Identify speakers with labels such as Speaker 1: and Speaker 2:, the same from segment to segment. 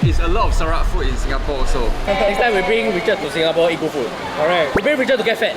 Speaker 1: is a lot of Sarawak food in Singapore also.
Speaker 2: Next time we bring Richard to Singapore, eat good food. Alright. We bring Richard to get fat.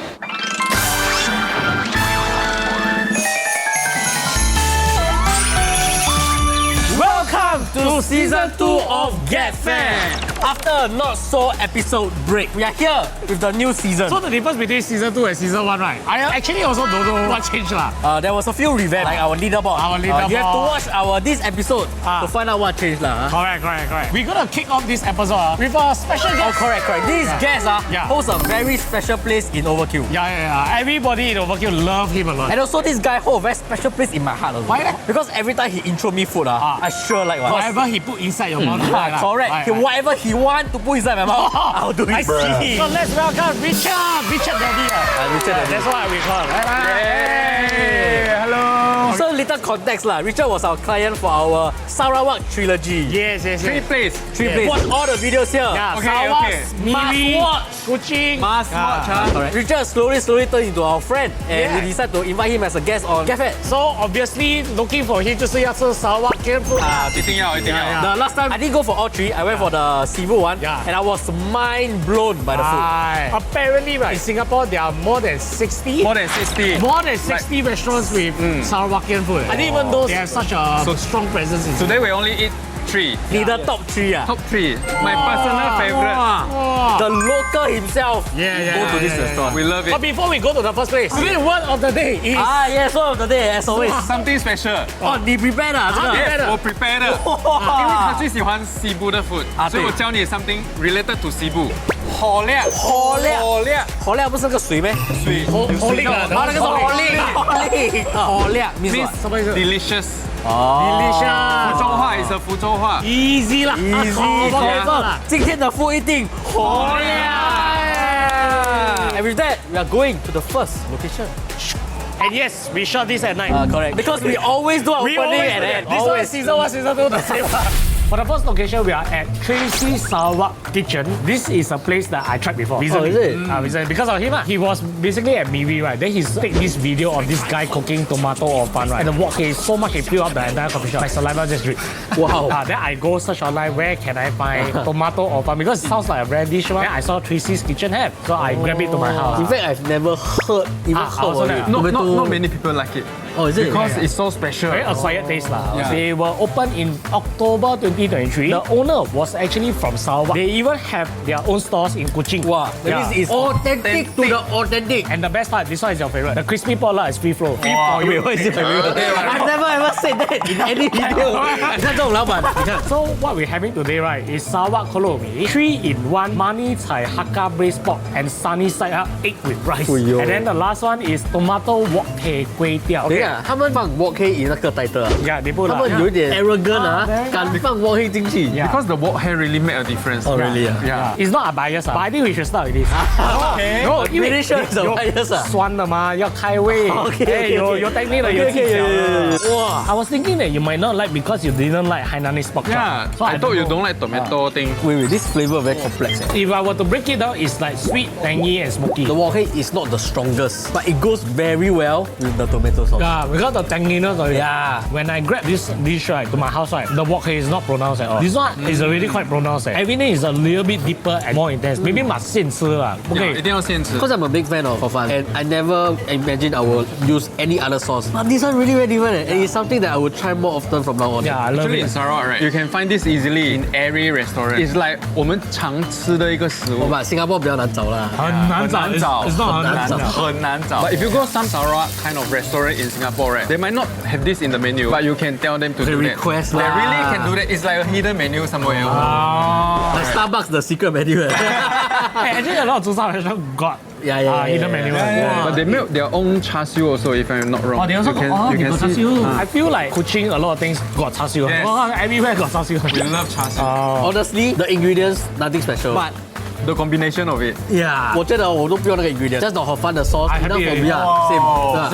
Speaker 2: Welcome to season 2 of Get Fat. After a not so episode break, we are here with the new season.
Speaker 3: So the difference between season 2 and season 1, right? I actually also don't know what changed lah.
Speaker 2: There was a few revamp, like our leaderboard. You have to watch this episode to find out what changed lah.
Speaker 3: Correct. We're gonna kick off this episode with a special guest.
Speaker 2: Oh, correct. This guest holds a very special place in Overkill.
Speaker 3: Yeah. Everybody in Overkill love him a lot.
Speaker 2: And also this guy holds a very special place in my heart also.
Speaker 3: Why?
Speaker 2: Because every time he intro me food, I sure like one.
Speaker 3: Whatever he put inside your mouth.
Speaker 2: Correct. Whatever he want to put inside my mouth, I'll do it.
Speaker 3: I see. So let's welcome Richard. Richard Daddy.
Speaker 2: Richard Daddy.
Speaker 3: That's what we call him.
Speaker 1: Hey, hello.
Speaker 2: So little context lah. Richard was our client for our Sarawak trilogy.
Speaker 3: Yes.
Speaker 1: Three plays.
Speaker 2: Watch all the videos here.
Speaker 3: Yeah,
Speaker 1: Okay.
Speaker 3: Must watch. Kuching.
Speaker 1: Must watch.
Speaker 2: Correct. Richard slowly turned into our friend, and we decided to invite him as a guest on Get Fat.
Speaker 3: So obviously looking for him 就是要吃 Sarawak food.
Speaker 1: 一定要。
Speaker 2: The last time I didn't go for all three. I went for the seafood one, and I was mind blown by the food.
Speaker 3: Apparently, right, in Singapore there are more than 60
Speaker 1: More than 60.
Speaker 3: restaurants with Sarawakian food. I didn't even know they have such a strong presence in
Speaker 1: Today we only eat 3.
Speaker 2: 你的 top 3
Speaker 1: Top 3. My personal favorite.
Speaker 2: The local himself go to this restaurant.
Speaker 1: We love it.
Speaker 3: But before we go to the first place, today word of the day is
Speaker 2: yes, word of the day as always.
Speaker 1: Something special.
Speaker 2: 你 prepare 的这个
Speaker 1: Yes, 我 prepare 的。因为他最喜欢西部的 food， 所以我教你 something related to 西部。火烈
Speaker 2: 不是个水咩？
Speaker 1: 水。
Speaker 3: 火力啊，
Speaker 2: 那个是火力 means what？
Speaker 3: 什么意思
Speaker 1: Delicious.
Speaker 3: ？Delicious。
Speaker 1: 福州话 is a 福州话。
Speaker 3: Easy 啦
Speaker 2: easy。今天的 food 一定火力。And with that, we are going to the first location.
Speaker 3: And yes, we shot this at night.
Speaker 2: Correct. Because we always do our opening at night.
Speaker 3: This one is season 1, season 2 the same. For the first location, we are at Tracy Sarawak Kitchen. This is a place that I tried before. Recently.
Speaker 2: Is it?
Speaker 3: Recently. Because of him, he was basically at myVillage, right? Then he take this video of this guy cooking tomato or pan, right? And the wok is so much, he filled up the entire coffee shop. My saliva just drip.
Speaker 2: Wow.
Speaker 3: Then I go search online, where can I find tomato or pan? Because it sounds like a rare dish, right? Then I saw Tracy's Kitchen have. So I grabbed it to my house.
Speaker 2: In fact, I've never heard of it.
Speaker 1: Not many people like it.
Speaker 2: Oh, is it?
Speaker 1: Because it's so special.
Speaker 3: Very acquired taste lah. They were opened in October 2023. The owner was actually from Sarawak. They even have their own stores in Kuching.
Speaker 2: Wow, that means it's authentic to the authentic.
Speaker 3: And the best part, this one is your favorite. The crispy pork is free flow.
Speaker 2: Wait, what is it favorite? I've never ever said that in any video. 你看这种老板，你看。
Speaker 3: So what we're having today, right, is Sarawak Kolomi, 3-in-1 Mani Chai Hakka braised pork and sunny side up egg with rice. And then the last one is tomato wok hei kway tiao.
Speaker 2: 等一下，他们放 wok hei in 那个 title 啊。
Speaker 3: Yeah, they put
Speaker 2: 他们有一点 arrogant 啊， 敢放 wok hei 进去。
Speaker 1: Because the wok hair really made a difference.
Speaker 2: Oh, really?
Speaker 1: Yeah.
Speaker 3: It's not a bias, but I think we should start with this.
Speaker 2: Okay.
Speaker 3: No,
Speaker 2: Really sure it's a bias 啊。
Speaker 3: 酸的嘛，要开胃。
Speaker 2: Okay.
Speaker 3: 有 technique 的，有技巧的。哇 I was thinking that you might not like because you didn't like Hainanese pork chop.
Speaker 1: Yeah.
Speaker 3: So
Speaker 1: I thought you don't like tomato thing.
Speaker 2: Wait, this flavor very complex.
Speaker 3: If I were to break it down, it's like sweet, tangy, and smoky.
Speaker 2: The wok hei is not the strongest, but it goes very well with the tomato sauce.
Speaker 3: Yeah, because the tanginess of it.
Speaker 2: Yeah.
Speaker 3: When I grab this dish right to my house right, the wok hei is not pronounced at all. This one is already quite pronounced. Everything is a little bit deeper and more intense. Maybe must 现吃啦。
Speaker 1: Yeah, 一定要现吃。
Speaker 2: Because I'm a big fan of hor fun, and I never imagined I will use any other sauce. But this one really very different, and it's something that I will try more often from now on.
Speaker 3: Yeah, I love
Speaker 1: Actually
Speaker 3: it.
Speaker 1: in Sarawak, right, you can find this easily in every restaurant. It's like 我们常吃的一个食物。
Speaker 2: But Singapore 比较难找啦。
Speaker 3: 很难找 It's not 很难找。
Speaker 1: 很难找。But if you go some Sarawak kind of restaurant in Singapore, right, they might not have this in the menu, but you can tell them to do that.
Speaker 2: request
Speaker 1: They
Speaker 2: lah.
Speaker 1: really can do that. It's like a hidden menu somewhere else.
Speaker 2: Like Starbucks, the secret menu.
Speaker 3: Hey, actually, a lot of Zhusa restaurants got hidden menu.
Speaker 1: But they make their own char siu also, if I'm not wrong.
Speaker 3: Oh, they also got
Speaker 1: you can
Speaker 3: char
Speaker 1: see.
Speaker 3: siu. I feel like Kuching, a lot of things got char siu.
Speaker 1: Yes.
Speaker 3: Everywhere got char siu.
Speaker 1: We love char siu.
Speaker 2: Honestly, the ingredients, nothing special. But
Speaker 1: the combination of it.
Speaker 2: Yeah. 我觉得我都不用那个 ingredient, just the hor fun, the sauce.
Speaker 3: I happy
Speaker 2: enough for
Speaker 3: already.
Speaker 2: me. Yeah, same.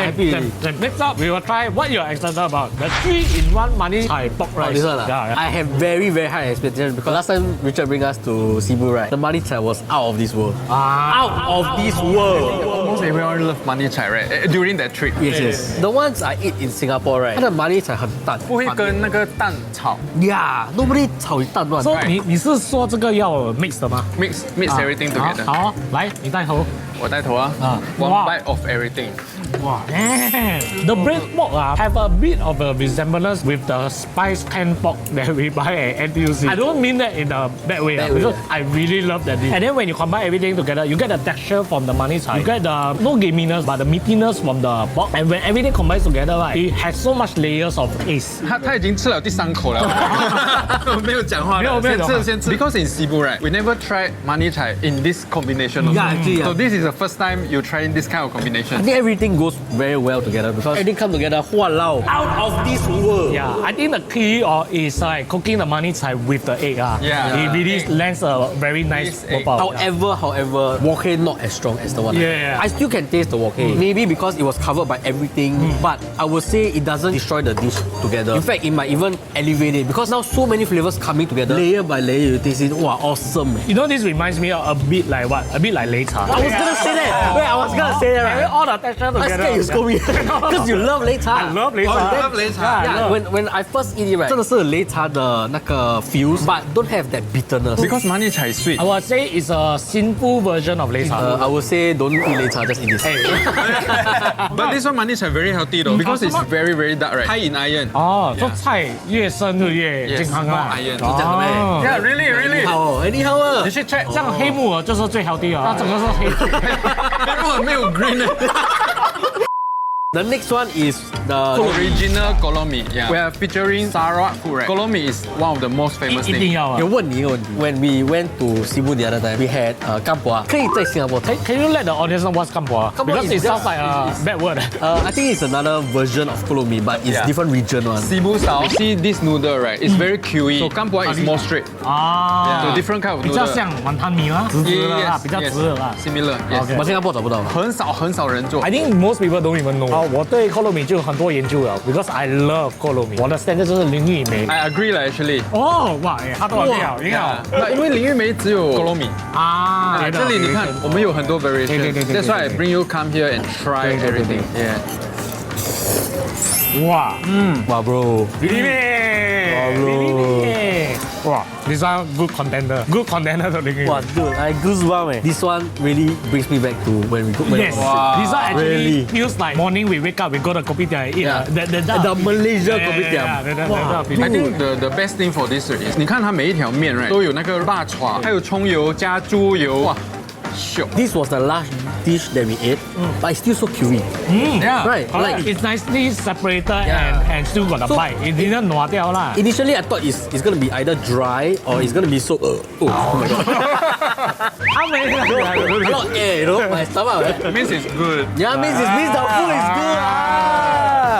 Speaker 2: Happy already.
Speaker 3: Next up, we will try what you're excited about. The 3-in-1 money Thai pork rice.
Speaker 2: Oh, this one.
Speaker 3: Yeah, yeah.
Speaker 2: I have very, very high expectations because last time Richard bring us to Cebu, right? The money chai was out of this world. Out of this world.
Speaker 1: Almost everyone love money chai, right? During that trip.
Speaker 2: Yes. The ones I eat in Singapore, right? 它的 money chai 很淡，
Speaker 1: 不会跟那个蛋炒
Speaker 2: Yeah, nobody 炒一蛋乱。
Speaker 3: So 你是说这个要 mix 的吗？
Speaker 1: ，mix everything together.
Speaker 3: 好，来，你带头。
Speaker 1: 我带头啊，one bite of everything.
Speaker 3: Wow. The bread pork have a bit of a resemblance with the spice canned pork that we buy at NTUC. I don't mean that in a bad way, because I really love that dish. And then when you combine everything together, you get the texture from the money chai. You get the no gaminess, but the meatiness from the pork. And when everything combines together, right, it has so much layers of taste.
Speaker 1: 他已经吃了第3口了，没有讲话了，先吃。Because in Cebu, right, we never tried money chai in this combination.
Speaker 2: Yeah, actually,
Speaker 1: So this is the first time you trying this kind of combination.
Speaker 2: I think everything goes very well together because everything come together. Walao, out of this world.
Speaker 3: Yeah, I think the key is like cooking the money chai with the egg.
Speaker 1: Yeah.
Speaker 3: It really lands a very nice profile.
Speaker 2: However, wok hei not as strong as the one.
Speaker 3: Yeah.
Speaker 2: I still can taste the wok hei. Maybe because it was covered by everything, but I would say it doesn't destroy the dish together. In fact, it might even elevate it because now so many flavors coming together, layer by layer. You taste it. Wow, awesome.
Speaker 3: You know, this reminds me of a bit like what? A bit like Lei Cha.
Speaker 2: I was gonna say that. Wait, I was gonna say that. Right?
Speaker 3: All the texture
Speaker 2: I
Speaker 3: together.
Speaker 2: scared you scold me because you love Lei Cha.
Speaker 3: I love Lei Cha.
Speaker 1: Oh, you love Lei Cha.
Speaker 2: Yeah, when I first eat it, right, 真的是Lei Cha的那个 feels, but don't have that bitterness.
Speaker 1: Because money chai is sweet.
Speaker 3: I would say it's a sinful version of Lei Cha.
Speaker 2: I would say don't eat Lei Cha, just eat this.
Speaker 1: But this one money chai very healthy though, because it's very very dark, right? High in iron.
Speaker 3: 哦，做菜越深就越
Speaker 1: Yes,
Speaker 3: 健康啊。
Speaker 1: more iron.
Speaker 2: 这样的咩？
Speaker 1: Yeah, really really.
Speaker 2: 好，你好啊
Speaker 1: 你。去 check.
Speaker 3: 这样黑木耳就是最 healthy 啊，它整个是黑。
Speaker 1: 没有 green.
Speaker 2: The next one is the
Speaker 1: Original Kolomi. Yeah. We are featuring Sarawak food, right? Kolomi is one of the most famous
Speaker 3: 一定
Speaker 1: things.
Speaker 3: 要啊。
Speaker 2: 有问你一个问题。When we went to Cebu the other time, we had 干博，可以在新加坡吃。
Speaker 3: Can you let the audience know what's Kampua?
Speaker 2: Kampua
Speaker 3: Because
Speaker 2: is
Speaker 3: it sounds
Speaker 2: just-
Speaker 3: like a bad word.
Speaker 2: I think it's another version of Kolomi, but it's
Speaker 1: Yeah.
Speaker 2: different region one.
Speaker 1: Cebu style. You see this noodle, right? It's very chewy. So Kampua is more straight.
Speaker 3: 啊
Speaker 1: So different kind of
Speaker 3: 比较
Speaker 1: noodle.
Speaker 3: 像碗汤米吗？直直的啦，
Speaker 1: Yes,
Speaker 3: 比较
Speaker 1: yes,
Speaker 3: 直的啦。
Speaker 1: Similar. Yes.
Speaker 3: Okay.
Speaker 2: 我新加坡找不到。
Speaker 1: 很少人做。
Speaker 3: I think most people don't even know. 我对 Kolomi 就有很多研究了，because I love Kolomi。我的 standard 就是林玉梅。
Speaker 1: I agree 了 actually.
Speaker 3: 哦，哇，哎，他多少票？你好。
Speaker 1: 那因为林玉梅只有 Kolomi。
Speaker 3: 啊，
Speaker 1: 这里你看，我们有很多 variation.
Speaker 3: 对
Speaker 1: That's why I bring you come here and try everything. Yeah.
Speaker 3: 哇，
Speaker 2: 哇 bro，
Speaker 3: 林玉梅，哇，this one good contender to 林玉梅。
Speaker 2: 哇 dude, I goosebumps 哎。This one really brings me back to when we go.
Speaker 3: Yes,
Speaker 1: Wow.
Speaker 3: this one actually
Speaker 2: Really?
Speaker 3: feels like morning we wake up, we go to kopitiam and eat.
Speaker 2: Yeah.
Speaker 3: The
Speaker 2: Malaysia kopitiam.
Speaker 3: Wow.
Speaker 1: I think the best thing for this is，你看它每一条面 right 都有那个辣炒，还有葱油加猪油，哇，秀。
Speaker 2: This was the last dish that we ate, but it's still so chewy.
Speaker 1: Yeah.
Speaker 2: Right,
Speaker 3: Like
Speaker 2: like
Speaker 3: it's nicely separated
Speaker 2: Yeah.
Speaker 3: and still got a
Speaker 2: So-
Speaker 3: bite. It didn't 挪掉啦。
Speaker 2: initially I thought it's gonna be either dry or it's gonna be so oh my god.
Speaker 3: 他没
Speaker 2: A lot of air, you know, my stomach.
Speaker 1: It means it's good.
Speaker 2: Yeah, means the food is good.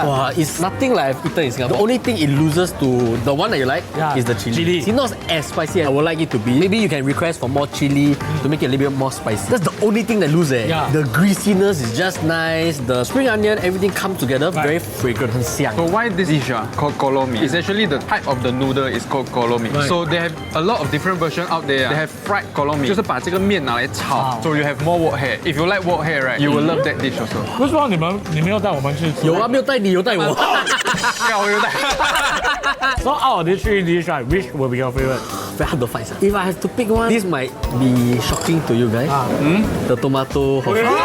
Speaker 2: Wow, it's nothing like I've eaten in Singapore. The only thing it loses to the one that you like
Speaker 3: Yeah,
Speaker 2: is the chili.
Speaker 3: chili.
Speaker 2: It's not as spicy as I would like it to be. Maybe you can request for more chili to make it a little bit more spicy. That's the only thing that loses.
Speaker 3: Yeah.
Speaker 2: The greasiness is just nice. The spring onion, everything comes together, very fragrant, 很香.
Speaker 1: So why this dish called kolomi? It's actually the type of the noodle is called kolomi.
Speaker 3: Right.
Speaker 1: So they have a lot of different versions out there. They have fried kolomi. 就是把这个面拿来炒。So you have more wok hair. If you like wok hair, right, you will love that dish also.
Speaker 3: 为什么你没有带我们去吃？
Speaker 2: 有啊，没有带你，有带我。
Speaker 1: 我有带。
Speaker 3: So out of these three dishes, right, which will be your favorite?
Speaker 2: Very hard to find. If I have to pick one, this might be shocking to you guys. The tomato hot sauce.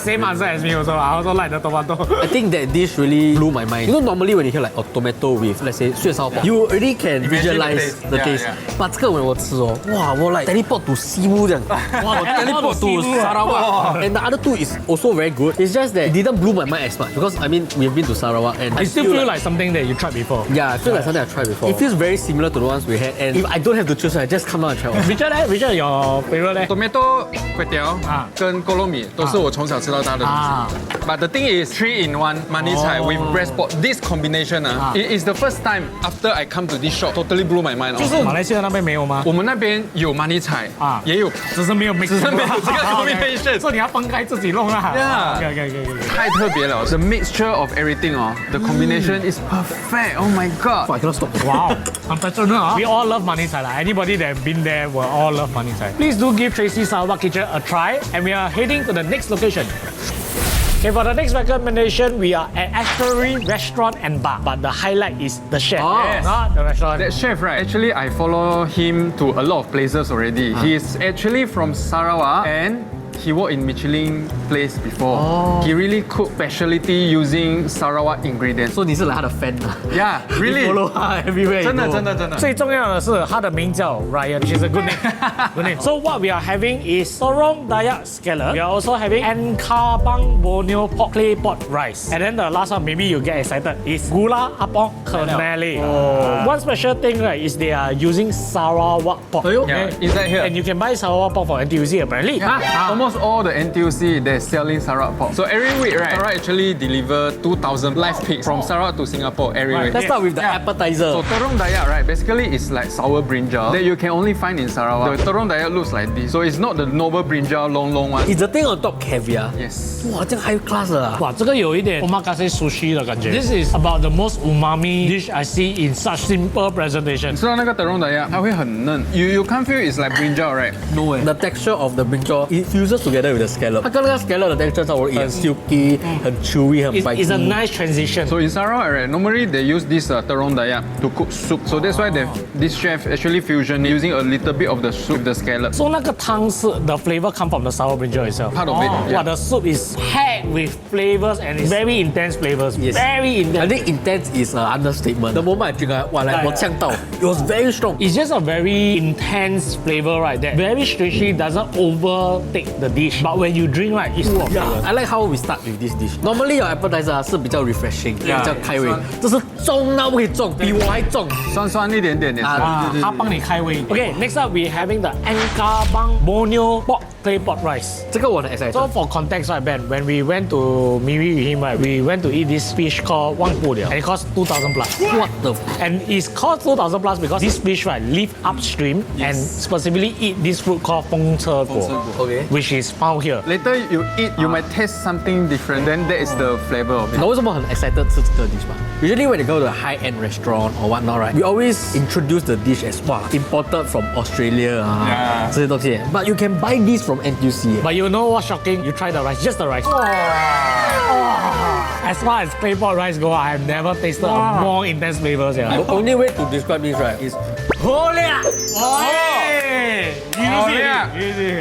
Speaker 3: Same answer as me also. I also like the tomato.
Speaker 2: I think that dish really blew my mind. You know, normally when you hear like a tomato with, let's say, 酸烧包, you already can visualize the taste.
Speaker 1: Yeah.
Speaker 2: But 这个 when 我吃哦，哇，我 like teleport to Cebu 这样，哇，我 teleport to Sarawak. And the other two is also very good. It's just that it didn't blow my mind as much because I mean we've been to Sarawak and
Speaker 3: I still feel like something that you tried before.
Speaker 2: yeah, I feel like something I tried before. It feels very similar to the ones we had. And if I don't have to choose, I just come down and try one.
Speaker 3: Richard, your favorite 咧？
Speaker 1: Tomato 粿条跟 kolomi 都是我从小少吃到它的东西。But the thing is 3-in-1 money chai with breast pork. This combination it is the first time after I come to this shop totally blew my mind.
Speaker 3: 就是马来西亚那边没有吗？
Speaker 1: 我们那边有 money chai 也有，
Speaker 3: 只是没有 mix，
Speaker 1: 只是没有这个 combination，
Speaker 3: 所以你要分开自己弄啦。
Speaker 1: Yeah， 太特别了。The mixture of everything the combination is perfect. Oh my god.
Speaker 2: I cannot stop.
Speaker 3: Wow, unfortunately, we all love money chai. Anybody that have been there will all love money chai. Please do give Tracy Sarawak Kitchen a try, and we are heading to the next location. Okay, for the next recommendation, we are at Estuary Restaurant and Bar. But the highlight is the chef, not the restaurant.
Speaker 1: That chef, right? Actually, I follow him to a lot of places already. He is actually from Sarawak and he worked in Michelin place before. He really cook specialty using Sarawak ingredients.
Speaker 2: So 你是来他的 fan 啊
Speaker 1: Yeah, really.
Speaker 2: Follow 他 everywhere.
Speaker 1: 真的真的真的。
Speaker 3: 最重要的是他的名叫 Ryan, which is a good name. Good name. So what we are having is Sorong Dayak scallop. We are also having Enkabang Borneo pork clay pot rice. And then the last one, maybe you get excited, is Gula Apong Kernele. One special thing, right, is they are using Sarawak pork.
Speaker 1: Yeah, inside here.
Speaker 3: And you can buy Sarawak pork for NTUC apparently.
Speaker 1: Almost all the NTUC they're selling Sarawak pork. So every week, right, Sarawak actually deliver 2,000 live pigs from Sarawak to Singapore every week.
Speaker 2: Let's start with the appetizer.
Speaker 1: So terong dayak, right, basically it's like sour brinjal that you can only find in Sarawak. The terong dayak looks like this. So it's not the noble brinjal long one.
Speaker 2: Is the thing on top caviar?
Speaker 1: Yes.
Speaker 2: 哇，这个 high class 的啊！
Speaker 3: 哇，这个有一点 omakase sushi 的感觉。This is about the most umami dish I see in such simple presentation.
Speaker 1: 吃到那个 terong dayak，它会很嫩。You can't feel it's like brinjal, right?
Speaker 2: No way. The texture of the brinjal it fuses together with the scallop. 它跟那个 scallop 的 texture 差不多，很 silky, 很 chewy, 很 bite.
Speaker 3: It's a nice transition.
Speaker 1: So in Sarawak, right, normally they use this terong dayak to cook soup. So that's why this chef actually fusion using a little bit of the soup with the scallop.
Speaker 3: So 那个汤是 the flavor come from the sour brinjal itself.
Speaker 1: Part of it.
Speaker 3: Wow, the soup is packed with flavors and it's very intense flavors.
Speaker 2: Yes.
Speaker 3: Very intense.
Speaker 2: I think intense is an understatement. The moment I drink, 哇，来我呛到 It was very strong.
Speaker 3: It's just a very intense flavor, right? That very strangely doesn't overtake the dish. But when you drink, right, it's full of flavor.
Speaker 2: I like how we start with this dish. Normally your appetizer 是比较 refreshing, 比较开胃。这是重到不可以重，比我还重。
Speaker 1: 酸酸一点点也是。
Speaker 3: 他帮你开胃。Okay, next up we having the Enkabang Borneo pork clay pot rice.
Speaker 2: 这个我很 excited.
Speaker 3: So for context, right, Ben, when we went to Miri with him, right, we went to eat this fish called Wang Bu Liao, and it cost 2,000 plus.
Speaker 2: What the?
Speaker 3: And it's called 2,000 plus because this fish, right, live upstream and specifically eat this fruit called Feng Ce Guo,
Speaker 2: Okay.
Speaker 3: which is found here.
Speaker 1: Later you eat, you might taste something different. Then that is the flavor of
Speaker 2: 你
Speaker 1: it.
Speaker 2: 知道为什么很 excited 吃这个 dish 吗 Usually when you go to a high-end restaurant or whatnot, right, we always introduce the dish as imported from Australia这些东西。But you can buy this from NTUC.
Speaker 3: But you know what's shocking? You try the rice, just the rice. As far as clay pot rice go, I have never tasted a more intense flavors. Yeah.
Speaker 2: The only way to describe this, right, is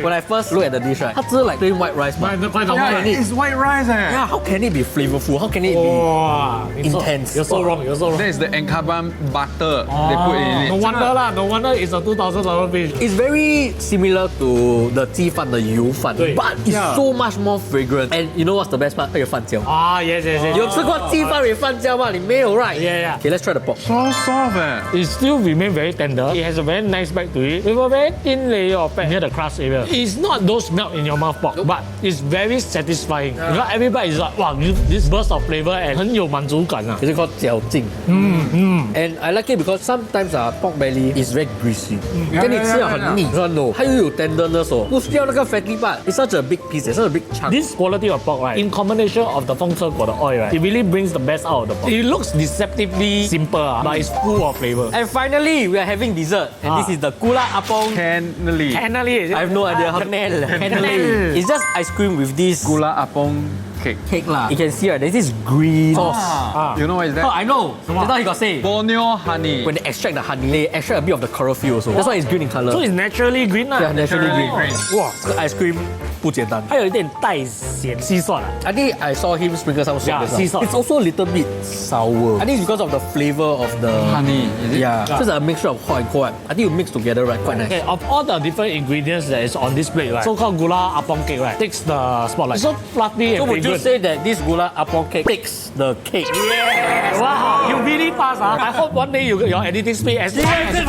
Speaker 2: when I first look at the dish, right, 它只是 like plain white rice 嘛。
Speaker 1: It's white rice.
Speaker 2: Yeah, how can it be flavorful? How can it be intense?
Speaker 3: You're so wrong. You're so wrong.
Speaker 1: That is the Enkabang butter they put in
Speaker 3: No
Speaker 1: it.
Speaker 3: wonder lah. No wonder it's a $2,000 fish.
Speaker 2: It's very similar to the 鸡饭的油饭
Speaker 3: 对
Speaker 2: but it's so much more fragrant. And you know what's the best part? 它有饭椒。
Speaker 3: Yes, yes, yes.
Speaker 2: 有吃过鸡饭有饭椒吗？你没有 right?
Speaker 3: Yeah, yeah.
Speaker 2: Okay, let's try the pork.
Speaker 1: So soft.
Speaker 3: It still remains very tender. It has a very nice bite to it with a very thin layer of fat near the crust area. It's not those melt in your mouth pork, but it's very satisfying. Because every bite is like, wow, this burst of flavor and 很有满足感啊。
Speaker 2: It's called 嚼劲。And I like it because sometimes pork belly is very greasy. 跟你吃了很腻。No， 它又有 tenderness 哦，不需要那个 fatty part. It's such a big piece. It's such a big chunk.
Speaker 3: This quality of pork, right, in combination of the Feng Ce Guo, the oil, right, it really brings the best out of the pork. It looks deceptively simple, but it's full of flavor.
Speaker 2: And finally, we are having dessert. And this is the Gula Apong.
Speaker 1: Canely.
Speaker 3: Canely, is it?
Speaker 2: I have no idea how to Canely. It's just ice cream with this
Speaker 1: Gula Apong cake.
Speaker 2: cake lah. You can see right, there's this green sauce.
Speaker 1: You know what is
Speaker 2: Oh,
Speaker 1: that?
Speaker 2: I know. Just now he got say.
Speaker 1: Borneo honey.
Speaker 2: When they extract the honey, they extract a bit of the chlorophyll also. That's why it's green in color.
Speaker 3: So it's naturally green lah.
Speaker 2: Yeah, naturally green.
Speaker 3: Wow.
Speaker 2: 这个 ice cream 不简单。
Speaker 3: 它有一点带咸稀蒜啊。
Speaker 2: I think I saw him sprinkle some salt.
Speaker 3: Yeah,
Speaker 2: as well.
Speaker 3: sea salt.
Speaker 2: It's also a little bit sour. I think it's because of the flavor of the
Speaker 1: Honey, is it?
Speaker 2: Yeah, so it's a mixture of hot and cold. I think you mix together, right? Quite nice.
Speaker 3: Okay, of all the different ingredients that is on this plate, right, so-called gula apong cake, right, takes the spotlight. It's so fluffy
Speaker 2: So
Speaker 3: and
Speaker 2: would you
Speaker 3: fragrant.
Speaker 2: say that this gula apong cake takes the cake?
Speaker 3: Yeah. Wow, you really fast, huh? I hope one day your editing speed as fast as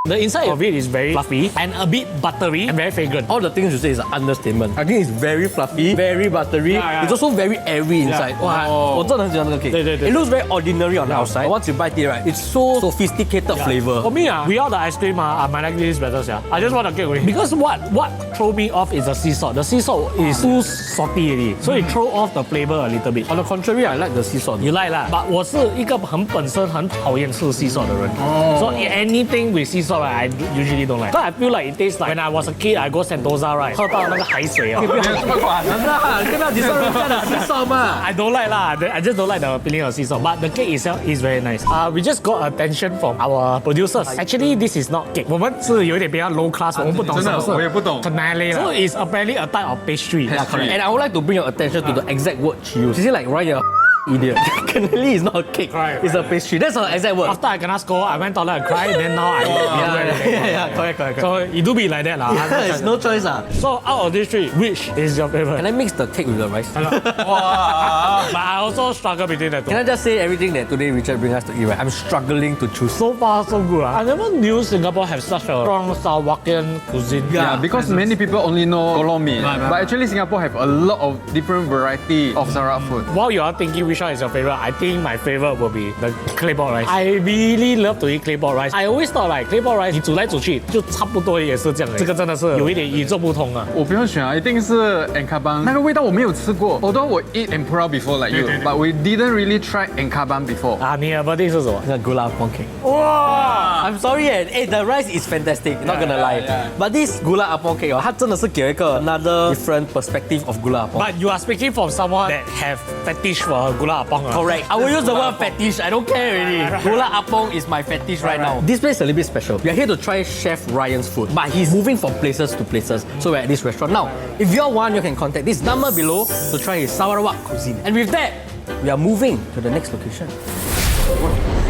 Speaker 3: The inside of it is very fluffy and a bit buttery and very fragrant.
Speaker 2: All the things you say is an understatement. I think it's very fluffy, very buttery.
Speaker 3: Yeah.
Speaker 2: It's also very airy inside. Wow, 我真的很喜欢这个 cake.
Speaker 3: 对。
Speaker 2: It looks very ordinary on the outside. Once you bite it, right, it's so sophisticated flavor.
Speaker 3: For me, without the ice cream, I might like this better. I just want the cake with. Because what throw me off is the sea salt. The sea salt is too salty already, so it throw off the flavor a little bit.
Speaker 2: On the contrary, I like the sea salt.
Speaker 3: You like lah, but 我是一个本身很讨厌吃 sea salt 的人。So anything with sea salt, I usually don't like. But I feel like it tastes like when I was a kid, I go Sentosa, right? 喝到那个海水啊。
Speaker 1: 没有这么管的。
Speaker 2: 你不要接受人家的 sea salt 嘛。
Speaker 3: I don't like lah. I just don't like the feeling of sea salt. But the cake itself is very nice. We just got attention from our producers. Actually, this is not cake. 我们是有点比较 low class. 我们不懂什么是。
Speaker 1: 真的，我也不懂。
Speaker 3: Canale. So it's apparently a type of pastry.
Speaker 2: Yeah, correct. And I would like to bring your attention to the exact word she used. She said like, Ryan, idiot. Canali is not a cake.
Speaker 3: Right.
Speaker 2: It's a pastry. That's her exact word.
Speaker 3: After I cannot score, I went toilet and cried. Then now I.
Speaker 2: Yeah, correct.
Speaker 3: So it do be like that lah.
Speaker 2: It's no choice ah.
Speaker 3: So out of these three, which is your favorite?
Speaker 2: Can I mix the cake with the rice?
Speaker 1: 哇！
Speaker 3: But I also struggle between the two.
Speaker 2: Can I just say everything that today Richard bring us to eat, right? I'm struggling to choose.
Speaker 3: So far, so good. I never knew Singapore have such a strong Sarawakian cuisine.
Speaker 1: Yeah, because many people only know kolong meat, but actually Singapore have a lot of different variety of Sarawak food.
Speaker 3: While you are thinking which one is your favorite, I think my favorite will be the claypot rice. I really love to eat claypot rice. I always thought like claypot rice 你煮来煮去就差不多也是这样。这个真的是有一点与众不同啊。
Speaker 1: 我不用选啊，一定是 Enkabang。那个味道我没有吃过，although 我 eat Empura before like you, but we didn't really try Enkabang before.
Speaker 3: 啊，你的 birthday 是什么？
Speaker 2: The gula apong cake.
Speaker 3: 哇
Speaker 2: I'm sorry, the rice is fantastic. Not gonna lie. But this gula apong cake, 它真的是给一个 another different perspective of gula apong.
Speaker 3: But you are speaking from someone that have fetish for gula apong.
Speaker 2: Correct. I will use the word fetish. I don't care already. Gula apong is my fetish right now. This place is a little bit special. We are here to try Chef Ryan's food, but he's moving from places to places. So we're at this restaurant now. If you all want, you can contact this number below to try his Sarawak cuisine. And with that, we are moving to the next location.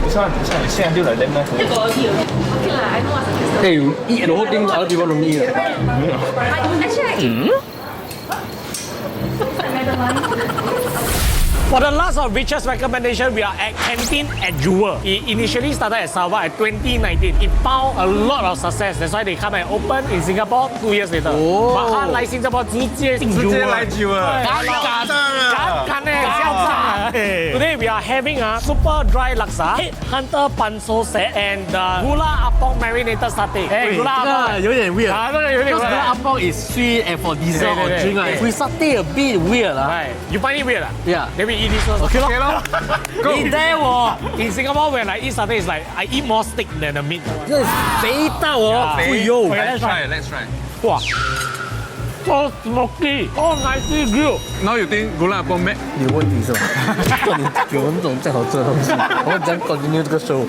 Speaker 4: This one, you say until like that, man.
Speaker 5: Okay lah, I know what's the crystal.
Speaker 2: Hey, you eat the whole thing, other people don't eat.
Speaker 5: Actually,
Speaker 3: For the last of Richard's recommendation, we are at Kantin at Jewel. It initially started at Sarawak at 2019. It found a lot of success. That's why they come and open in Singapore 2 years later. But 它来新加坡直接进 Jewel.
Speaker 1: 直接来 Jewel.
Speaker 3: 敢笑炸 Today we are having a super dry laksa, headhunter panso set, and the gula apong marinated satay. Hey, gula apong
Speaker 2: 有点 weird.
Speaker 3: 啊，这个有点
Speaker 2: Because gula apong is sweet and for dessert or drink, right? With satay a bit weird.
Speaker 3: Right. You find it weird?
Speaker 2: Yeah.
Speaker 3: Then we eat this first.
Speaker 2: Okay,
Speaker 1: Okay 咯
Speaker 2: Eat there,
Speaker 3: In Singapore, when I eat satay, it's like I eat more steak than the meat.
Speaker 2: 这肥到哦，哎呦
Speaker 3: Okay, let's try.
Speaker 1: Let's try.
Speaker 3: 哇 So smoky, so nicely grilled.
Speaker 1: Now you think gula apong make
Speaker 2: 你的问题是吗？叫你有那种这样好吃的东西，我们怎样 continue 这个 show？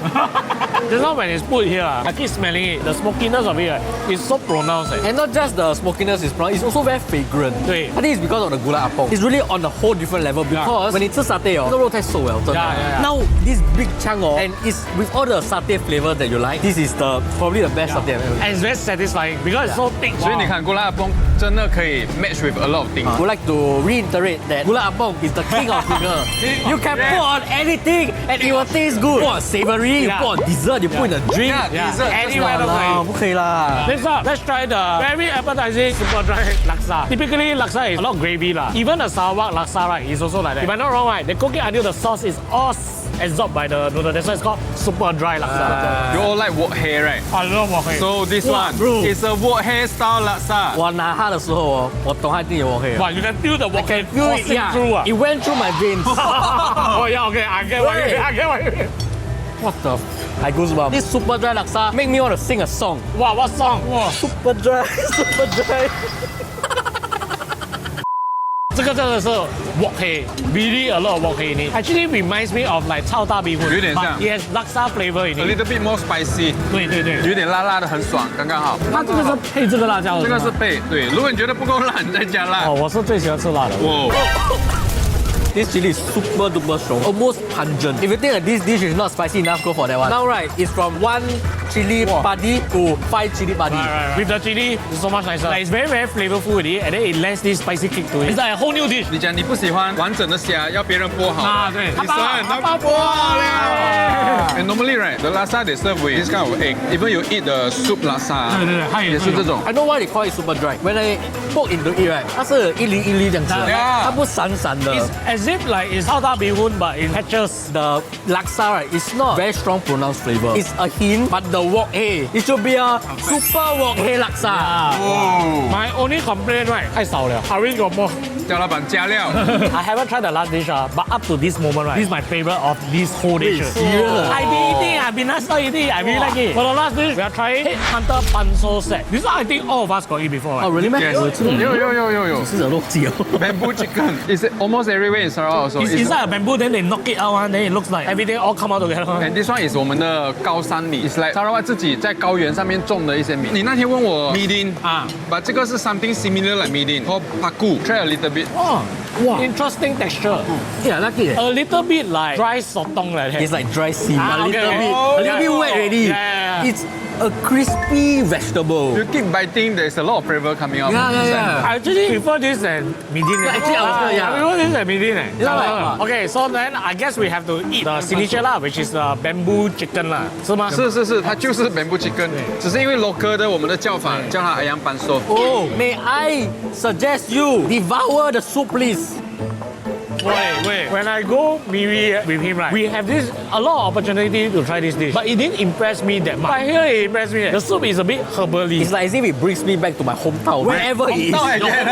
Speaker 3: Just now when it's put here, I keep smelling it. The smokiness of it is so pronounced.
Speaker 2: And not just the smokiness is strong, it's also very fragrant.
Speaker 3: 对
Speaker 2: I think it's because of the gula apong. It's really on a whole different level because when 你吃 satay 哦，这个肉太瘦了，真的。
Speaker 3: Yeah.
Speaker 2: Now this big chunk 哦 and it's with all the satay flavor that you like, this is the probably the best satay I've ever had.
Speaker 3: And it's very satisfying because it's so thick.
Speaker 1: 所以你看 gula apong 真的可以 match with a lot of things.
Speaker 2: I would like to reiterate that gula apong is the king of sugar. You can put on anything and it will taste good. Put on savory, you put on dessert, you put in a drink.
Speaker 1: Dessert
Speaker 3: Anywhere 都可以。
Speaker 2: 不可以啦。
Speaker 3: Next up, let's try the very appetizing super dry laksa. Typically, laksa is a lot of gravy lah. Even the Sarawak laksa, right, is also like that. If I'm not wrong, right, they cook it until the sauce is all absorbed by the noodle. That's why it's called super dry laksa.
Speaker 1: You all like wok hair, right?
Speaker 3: I love Overkill.
Speaker 1: So this one
Speaker 2: bro.
Speaker 1: is a wok hair style laksa.
Speaker 2: 我拿它的时候哦，我懂它一定有 OK 了。
Speaker 3: Wow, you can feel the Overkill coursing
Speaker 2: Yeah,
Speaker 3: through.
Speaker 2: it went through my veins.
Speaker 3: Oh yeah, okay, I get what you mean. I get what you mean.
Speaker 2: What the? I goosebumps. This super dry laksa make me want to sing a song.
Speaker 3: Wow, what song? Wow.
Speaker 2: Super dry, super dry.
Speaker 3: 这个真的是 wok hei, really a lot of wok hei in it. Actually reminds me of like 炒大米粉，
Speaker 1: 有点像
Speaker 3: but it has laksa flavor in
Speaker 1: A
Speaker 3: it.
Speaker 1: little bit more spicy.
Speaker 3: 对对对，
Speaker 1: 有点辣辣的，很爽，刚刚好。
Speaker 3: 它这个是配这个辣椒的。
Speaker 1: 这个是配对，如果你觉得不够辣，你再加辣。
Speaker 3: 哦，我是最喜欢吃辣的。
Speaker 1: 哇，
Speaker 2: This chili is super duper strong, almost pungent. If you think that this dish is not spicy enough, go for that one. Now right, it's from 1 chili padi to 5 chili padi.
Speaker 3: Right. With the chili, it's so much nicer. Like, it's very, very flavorful already, and then it lends this spicy kick to it. It's like a whole new dish.
Speaker 1: 你讲你不喜欢完整的虾，要别人剥好。
Speaker 3: 啊对
Speaker 1: 你生他剥好了。And normally, right, the laksa they serve with this kind of egg. Even you eat the soup laksa,
Speaker 3: 对对对，它也是有。
Speaker 1: 也是这种。
Speaker 2: I know why they call it super dry. When I poke into it, right, 它是一粒一粒这样子，
Speaker 1: Yeah.
Speaker 2: 它不散散的。
Speaker 3: It's as if like it's 泡大米粉 but in patches.
Speaker 2: The laksa, right, it's not very strong pronounced flavor. It's a hint, but the wok hei, it should be a super wok hei laksa.
Speaker 3: My only complaint right 太少了。I really got more.
Speaker 1: 叫老板加料。
Speaker 3: I haven't tried the last dish, but up to this moment, right, this is my favorite of this whole dish.
Speaker 2: serious?
Speaker 3: I've been eating, I've been non-stop eating, I really like it. For the last dish, we are trying Headhunter Panso set. This one I think all of us got eat before. Right?
Speaker 2: Oh, really, man?
Speaker 1: Yes.
Speaker 2: 我吃
Speaker 1: 有。
Speaker 2: 吃的肉鸡哦。
Speaker 1: Bamboo chicken. It's almost everywhere in Sarawak also.
Speaker 3: It's inside a bamboo, then they knock it out, and then it looks like everything all come out together.
Speaker 1: And this one is 我们的高山米。It's like Sarawak 自己在高原上面种的一些米。你那天问我 midin
Speaker 3: 啊
Speaker 1: but 这个是 something similar like midin called paku. Try a little bit.
Speaker 3: Oh, interesting texture.
Speaker 2: Yeah, I like it.
Speaker 3: A little bit like dry sotong like that.
Speaker 2: It's like dry seed,
Speaker 3: Ah,
Speaker 2: a
Speaker 3: okay.
Speaker 2: little bit,
Speaker 3: Oh,
Speaker 2: a little bit
Speaker 3: yeah.
Speaker 2: wet already.
Speaker 3: Yeah.
Speaker 2: It's a crispy vegetable.
Speaker 1: You keep biting, there's a lot of flavor coming out.
Speaker 2: Yeah.
Speaker 3: I actually prefer this than midin.
Speaker 2: Actually, I was
Speaker 3: I prefer this than midin.
Speaker 2: Yeah.
Speaker 3: Okay, so then I guess we have to eat the signature lah, which is the bamboo chicken lah. 是吗？
Speaker 1: 是，它就是 bamboo chicken，只是因为 local 的我们的叫法叫它 ayam panso。
Speaker 2: Oh, may I suggest you devour the soup, please?
Speaker 3: Wait. When I go Miri with him, right, we have a lot of opportunity to try this dish, but it didn't impress me that much. But here it impressed me. The soup is a bit herbally.
Speaker 2: It's like as if it brings me back to my hometown, wherever it is.
Speaker 1: Hometown again.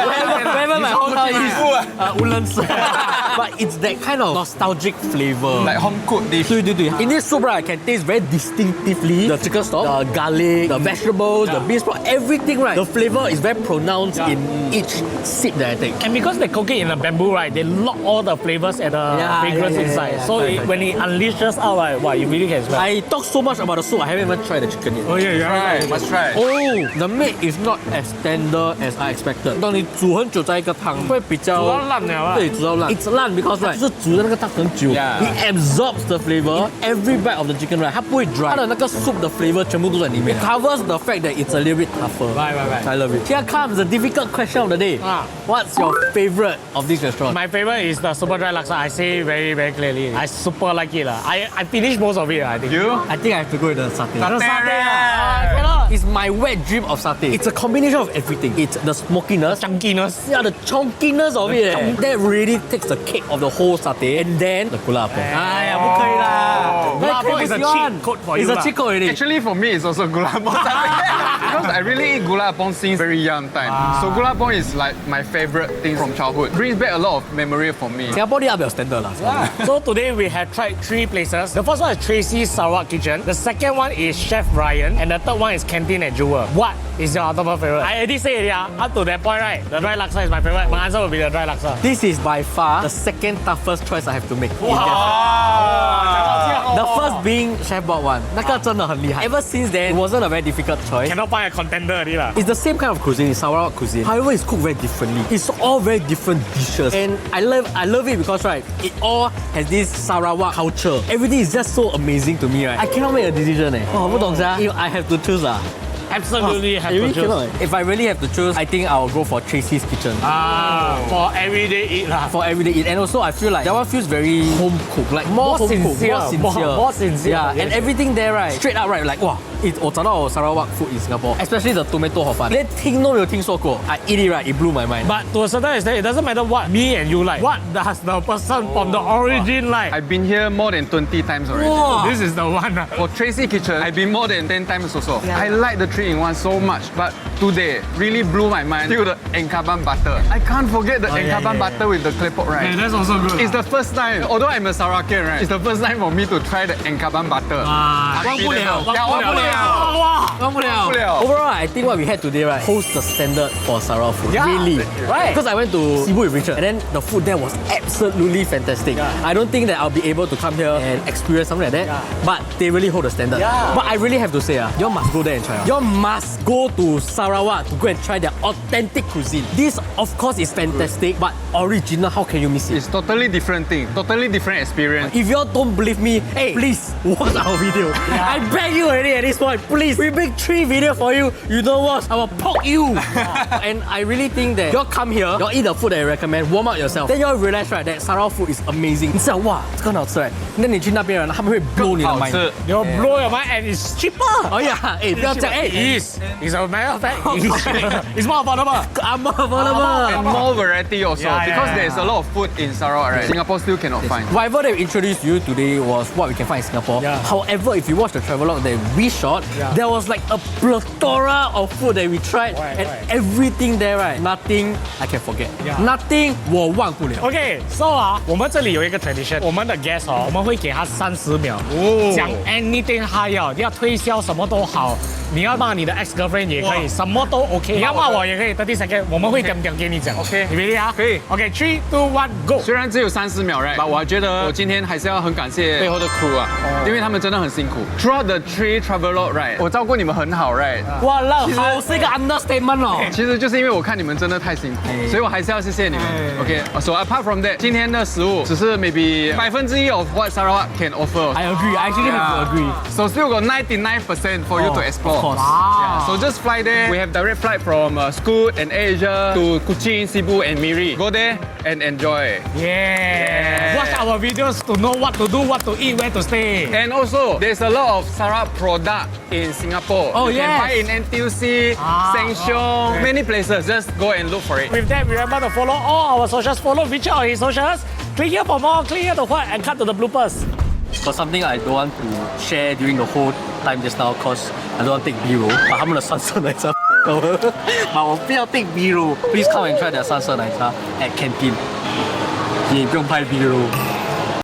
Speaker 2: Wherever my hometown is.
Speaker 1: Full.
Speaker 2: Woodlands. But it's that kind of nostalgic flavor.
Speaker 1: Like home cooked dish.
Speaker 2: 对。In this soup, right, I can taste very distinctively the chicken stock, the garlic, the vegetables, the bean sprout, everything, right. The flavor is very pronounced in each sip that I take.
Speaker 3: And because they cook it in a bamboo, right, they lock all the flavors and the fragrance inside. So when it unleashes out, right, wow, you really can smell.
Speaker 2: I talk so much about the soup, I haven't even tried the chicken yet.
Speaker 3: Oh yeah,
Speaker 1: Try, must try.
Speaker 2: Oh, the meat is not as tender as I expected. 当你煮很久在一个汤，会比较
Speaker 3: 煮到烂了啊。
Speaker 2: 对，煮到烂。It's 烂 because right，就是煮的那个汤很久
Speaker 1: Yeah.
Speaker 2: It absorbs the flavor in every bite of the chicken right，它不会 dry，它的那个 soup 的 flavor 全部都在里面。It covers the fact that it's a little bit tougher.
Speaker 3: Right.
Speaker 2: I love it. Here comes the difficult question of the day. What's your favorite of this restaurant?
Speaker 3: My favorite is the super dry laksa. I say very, very clearly. I super like it. I finished most of it, I think.
Speaker 1: You?
Speaker 2: I think I have to go with the satay.
Speaker 3: Cannot.
Speaker 2: It's my wet dream of satay. It's a combination of everything. It's the smokiness,
Speaker 3: Chunkiness.
Speaker 2: yeah, the chunkiness of it. That really takes the cake of the whole satay. And then the gula apong. 哎呀，不可以啦。
Speaker 3: Gula apong is a cheat code for you
Speaker 2: It's a
Speaker 3: lah.
Speaker 2: cheat code already.
Speaker 1: Actually, for me, it's also gula apong. Because I really eat gula apong since very young time. So gula apong is like my favorite thing from childhood. Brings back a lot of memory for me.
Speaker 2: Singapore dia ambil standard lah.
Speaker 3: So today we have tried 3 places. The first one is Tracy Sarawak Kitchen. The second one is Chef Ryan. And the third one is Kantin at Jewel. What is your ultimate favorite? I already said it, up to that point, right? The dry laksa is my favorite. My answer will be the dry laksa.
Speaker 2: This is by far the second toughest choice I have to make. The first being Chef Bob one. 那个真的很厉害. Ever since then, it wasn't a very difficult choice.
Speaker 3: Cannot find a contender already lah.
Speaker 2: It's the same kind of cuisine, it's Sarawak cuisine. However, it's cooked very differently. It's all very different dishes. And I love it because, right, it all has this Sarawak culture. Everything is just so amazing to me, right? I cannot make a decision. Oh, 不懂噻. If I have to choose,
Speaker 3: Absolutely have
Speaker 2: I really
Speaker 3: to choose.
Speaker 2: cannot. If I really have to choose, I think I'll go for Tracy's Kitchen.
Speaker 3: For everyday eat lah.
Speaker 2: For everyday eat. And also, I feel like that one feels very home cooked. Like more home cooked,
Speaker 3: sincere.
Speaker 2: more sincere.
Speaker 3: More sincere.
Speaker 2: Yeah, and
Speaker 3: Yes.
Speaker 2: everything there, right, straight up, right, like, wow. 我找到 Sarawak food in Singapore, especially the tomato hor fun. 连听都没有听说过. I eat it, right, it blew my mind.
Speaker 3: But to a certain extent, it doesn't matter what me and you like. What does the person from the origin like?
Speaker 1: I've been here more than 20 times already.
Speaker 2: Wow.
Speaker 3: This is the one.
Speaker 1: For Tracy Kitchen, I've been more than 10 times also. I like the 3-in-1 so much, but today really blew my mind. Still the enkaban butter. I can't forget the enkaban butter with the claypot rice.
Speaker 3: That's also good.
Speaker 1: It's the first time, although I'm a Sarawakian, right? It's the first time for me to try the enkaban butter.
Speaker 2: 忘不了，忘不了. Overall, I think what we had today, right, holds the standard for Sarawak food.
Speaker 3: Yeah.
Speaker 2: Really.
Speaker 3: Right.
Speaker 2: Because I went to Cebu with Richard, and then the food there was absolutely fantastic. I don't think that I'll be able to come here and experience something like that, but they really hold the standard. But I really have to say, you all must go there and try. You all must go to Sarawak to go and try their authentic cuisine. This, of course, is fantastic, but original, how can you miss it?
Speaker 1: It's totally different thing, totally different experience.
Speaker 2: If y'all don't believe me, hey, please watch our video. I beg you already at this point, please. We make 3 videos for you. You know what? I will poke you. And I really think that y'all come here, y'all eat the food that I recommend, warm up yourself. Then y'all realize right that Sarawak food is amazing. 你知道哇，这个很好吃哎。那你去那边人，他们会 blow 你的 mind。You
Speaker 3: will blow your mind and it's cheaper.
Speaker 2: 哎呀，哎，不要讲哎
Speaker 3: It's a matter of fact. It's more affordable.
Speaker 2: I'm available.
Speaker 1: And more variety also,
Speaker 3: Yeah,
Speaker 1: because
Speaker 3: yeah,
Speaker 1: there's a lot of food in Sarawak, right? Singapore still cannot find.
Speaker 2: Whatever they introduced you today was what we can find in Singapore.
Speaker 3: Yeah.
Speaker 2: However, if you watch the travelogue that we shot, there was like a plethora of food that we tried, and everything there, right? Nothing I can forget. Nothing 我忘不了。
Speaker 3: Okay, so 我们这里有一个 tradition，我们的 guest 我们会给他30秒，讲 anything 他要推销什么都好，你要骂你的 ex girlfriend 也可以，什么都 OK， 你要骂我也可以，30 seconds， 我们会讲给你讲。
Speaker 1: OK，
Speaker 3: 你 ready 啊？
Speaker 1: 可以。
Speaker 3: OK， 3, 2, 1, go。
Speaker 1: 虽然只有30秒，right？ 我觉得我今天还是要很感谢背后的 crew 啊，因为他们真的很辛苦。Throughout the 3 travelogue, right？ 我照顾你们很好 ，right？
Speaker 2: 哇，那好是一个 understatement 哦。
Speaker 1: 其实就是因为我看你们真的太辛苦，所以我还是要谢谢你们。OK，so apart from that， 今天的食物只是 maybe 1%of what Sarawak can offer.
Speaker 2: I agree. I actually have to agree.
Speaker 1: So still got 99% for you to explore.
Speaker 2: Of course.
Speaker 1: Yeah, so just fly there. We have direct flight from Scoot and Asia to Kuching, Cebu and Miri. Go there and enjoy.
Speaker 3: Yeah. Watch our videos to know what to do, what to eat, where to stay.
Speaker 1: And also, there's a lot of Sarawak product in Singapore.
Speaker 2: Oh,
Speaker 1: you
Speaker 2: yes.
Speaker 1: can buy in NTUC, Sheng Siong, many places. Just go and look for it.
Speaker 3: With that, remember to follow all our socials. Follow Richard on his socials. Click here for more, click here to watch, and cut to the bloopers.
Speaker 2: For something I don't want to share during the whole time just now, cause I don't want to take B-roll. But 他们的三色奶茶 but 我不要 take B-roll. Please come and try their 三色奶茶 at Kantin. 你不用拍 B-roll.